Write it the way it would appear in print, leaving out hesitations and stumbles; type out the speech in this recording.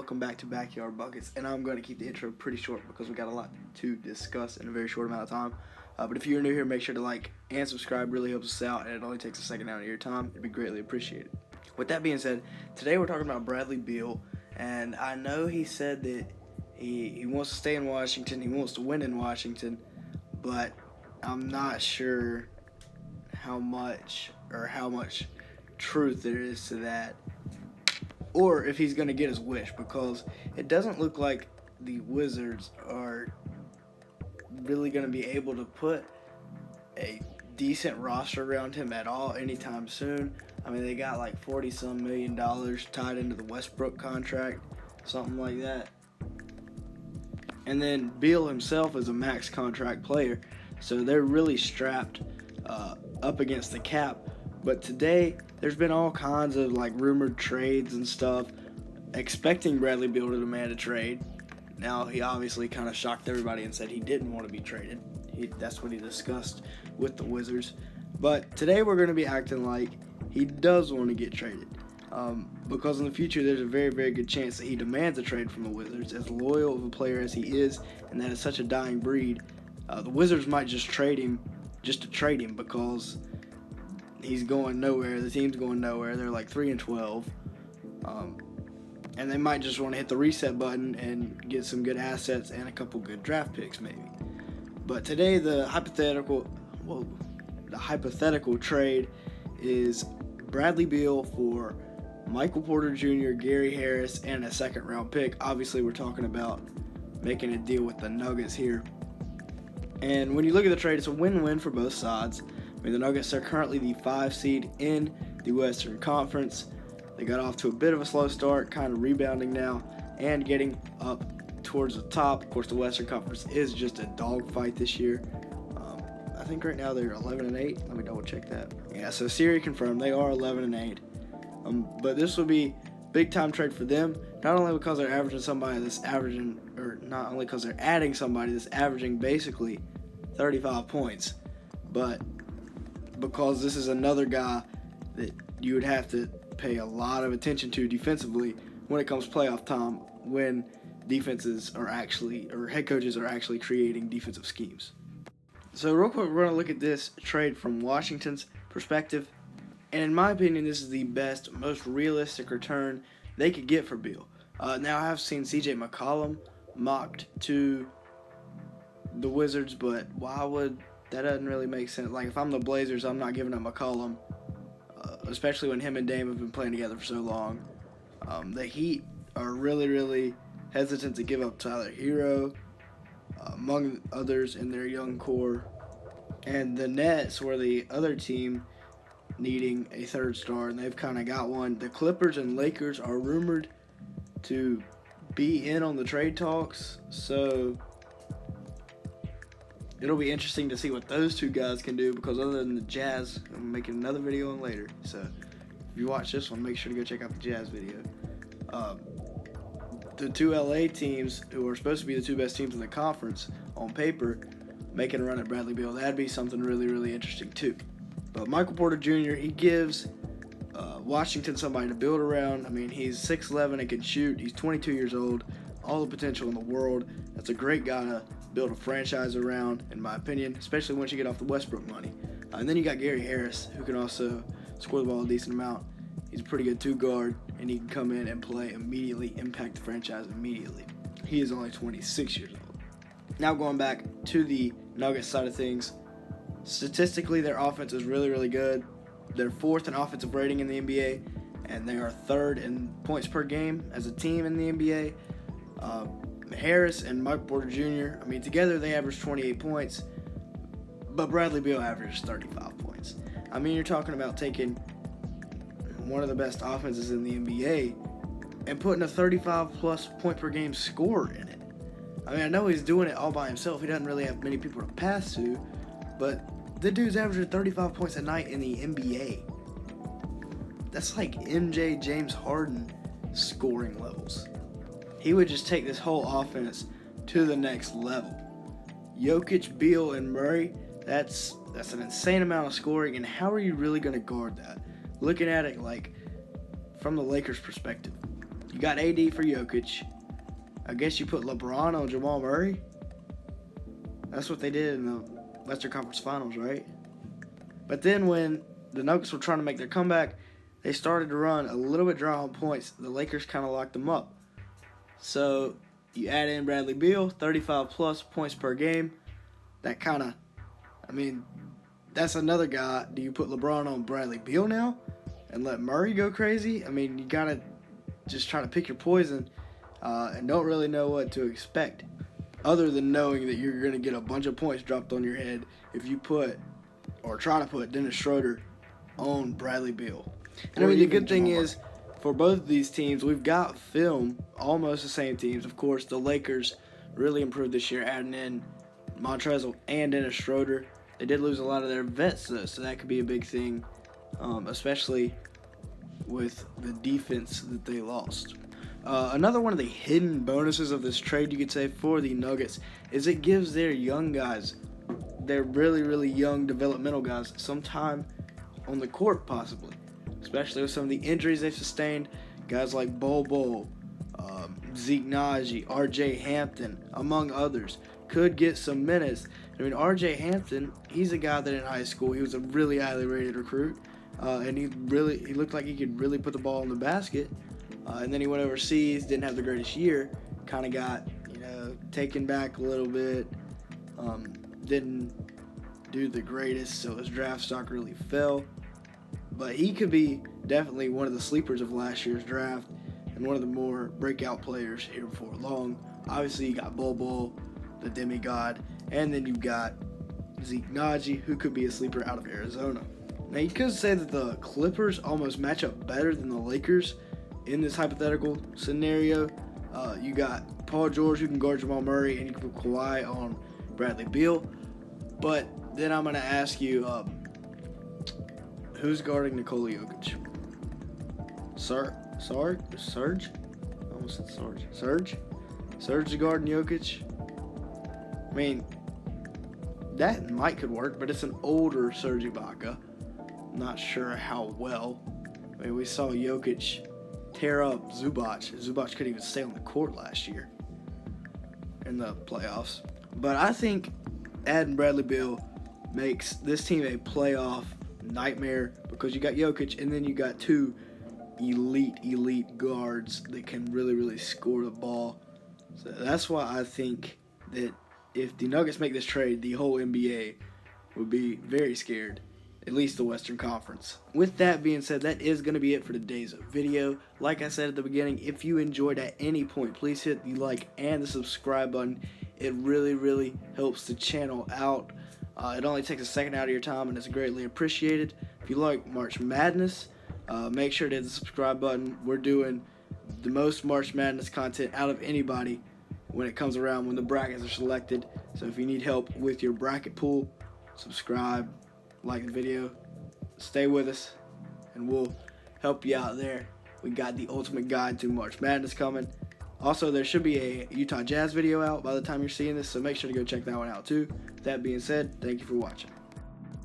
welcome back to Backyard Buckets, and I'm going to keep the intro pretty short because we got a lot to discuss in a very short amount of time. But if you're new here, make sure to like and subscribe. Really helps us out, and it only takes a second out of your time. It'd be greatly appreciated. With that being said, today we're talking about Bradley Beal, and I know he said that he wants to stay in Washington, he wants to win in Washington, but I'm not sure how much truth there is to that, or if he's going to get his wish, because it doesn't look like the Wizards are really going to be able to put a decent roster around him at all anytime soon. I mean, they got like $40-some million tied into the Westbrook contract, something like that. And then Beal himself is a max contract player, so they're really strapped up against the cap. But today, there's been all kinds of like rumored trades and stuff, expecting Bradley Beal to demand a trade. Now, he obviously kind of shocked everybody and said he didn't want to be traded. That's what he discussed with the Wizards. But today, we're going to be acting like he does want to get traded. Because in the future, there's a very, very good chance that he demands a trade from the Wizards. As loyal of a player as he is, and that is such a dying breed, the Wizards might just trade him just to trade him because he's going nowhere. The team's going nowhere. They're like 3-12. And they might just want to hit the reset button and get some good assets and a couple good draft picks maybe. But today the hypothetical trade is Bradley Beal for Michael Porter Jr., Gary Harris, and a second-round pick. Obviously, we're talking about making a deal with the Nuggets here. And when you look at the trade, it's a win-win for both sides. I mean, the Nuggets are currently the 5 seed in the Western Conference. They got off to a bit of a slow start, kind of rebounding now, and getting up towards the top. Of course, the Western Conference is just a dogfight this year. I think right now they're 11-8. Let me double-check that. Yeah, so Siri confirmed they are 11-8. But this will be big-time trade for them, not only because they're adding somebody that's averaging basically 35 points, but because this is another guy that you would have to pay a lot of attention to defensively when it comes playoff time, when defenses are actually, or head coaches are actually creating defensive schemes. So real quick, we're going to look at this trade from Washington's perspective. And in my opinion, this is the best, most realistic return they could get for Beal. Now, I have seen C.J. McCollum mocked to the Wizards, but that doesn't really make sense. Like, if I'm the Blazers, I'm not giving up McCollum, especially when him and Dame have been playing together for so long. The Heat are really, really hesitant to give up Tyler Hero, among others in their young core. And the Nets were the other team needing a third star, and they've kind of got one. The Clippers and Lakers are rumored to be in on the trade talks, so it'll be interesting to see what those two guys can do, because other than the Jazz, I'm making another video on later, so if you watch this one, make sure to go check out the Jazz video. The two LA teams, who are supposed to be the two best teams in the conference on paper, making a run at Bradley Beal, that'd be something really, really interesting too. But Michael Porter Jr., he gives Washington somebody to build around. I mean, he's 6'11" and can shoot. He's 22 years old, all the potential in the world. That's a great guy to build a franchise around, in my opinion, especially once you get off the Westbrook money. And then you got Gary Harris, who can also score the ball a decent amount. He's a pretty good two-guard, and he can come in and play immediately, impact the franchise immediately. He is only 26 years old. Now going back to the Nuggets side of things, statistically, their offense is really, really good. They're 4th in offensive rating in the NBA, and they are 3rd in points per game as a team in the NBA. Harris and Mike Porter Jr., I mean, together they average 28 points, but Bradley Beal averages 35 points. I mean, you're talking about taking one of the best offenses in the NBA and putting a 35-plus point per game scorer in it. I mean, I know he's doing it all by himself. He doesn't really have many people to pass to, but the dude's averaging 35 points a night in the NBA. That's like MJ James Harden scoring levels. He would just take this whole offense to the next level. Jokic, Beal, and Murray, that's an insane amount of scoring, and how are you really going to guard that? Looking at it like from the Lakers' perspective, you got AD for Jokic. I guess you put LeBron on Jamal Murray. That's what they did in the Western Conference Finals, right? But then when the Nuggets were trying to make their comeback, they started to run a little bit dry on points. The Lakers kind of locked them up. So you add in Bradley Beal, 35-plus points per game. That kind of, that's another guy. Do you put LeBron on Bradley Beal now and let Murray go crazy? You got to just try to pick your poison and don't really know what to expect, other than knowing that you're going to get a bunch of points dropped on your head if you put or try to put Dennis Schroeder on Bradley Beal. And the good thing is, for both of these teams, we've got film, almost the same teams. Of course, the Lakers really improved this year, adding in Montrezl and Dennis Schroeder. They did lose a lot of their vets, though, so that could be a big thing, especially with the defense that they lost. Another one of the hidden bonuses of this trade, you could say, for the Nuggets is it gives their young guys, their really, really young developmental guys, some time on the court, possibly, especially with some of the injuries they've sustained. Guys like Bol, Zeke Naji, R.J. Hampton, among others, could get some minutes. R.J. Hampton, he's a guy that in high school, he was a really highly rated recruit, and he looked like he could really put the ball in the basket. And then he went overseas, didn't have the greatest year, kind of got, taken back a little bit, didn't do the greatest, so his draft stock really fell. But he could be definitely one of the sleepers of last year's draft and one of the more breakout players here before long. Obviously, you got Bol, the demigod, and then you've got Zeke Naji, who could be a sleeper out of Arizona. Now, you could say that the Clippers almost match up better than the Lakers in this hypothetical scenario. You got Paul George, who can guard Jamal Murray, and you can put Kawhi on Bradley Beal. But then I'm going to ask you, who's guarding Nikola Jokic? Serge? I almost said Sarge. Serge is guarding Jokic. That might could work, but it's an older Serge Ibaka. Not sure how well. We saw Jokic tear up Zubac. Zubac couldn't even stay on the court last year in the playoffs. But I think adding Bradley Beal makes this team a playoff nightmare because you got Jokic and then you got two elite guards that can really, really score the ball. So that's why I think that if the Nuggets make this trade, the whole NBA would be very scared, at least the Western Conference. With that being said, that is going to be it for today's video. Like I said at the beginning, if you enjoyed at any point, please hit the like and the subscribe button. It really, really helps the channel out. It only takes a second out of your time, and it's greatly appreciated. If you like March Madness, make sure to hit the subscribe button. We're doing the most March Madness content out of anybody when it comes around, when the brackets are selected. So if you need help with your bracket pool, subscribe, like the video, stay with us, and we'll help you out there. We got the ultimate guide to March Madness coming. Also, there should be a Utah Jazz video out by the time you're seeing this, so make sure to go check that one out too. That being said, thank you for watching.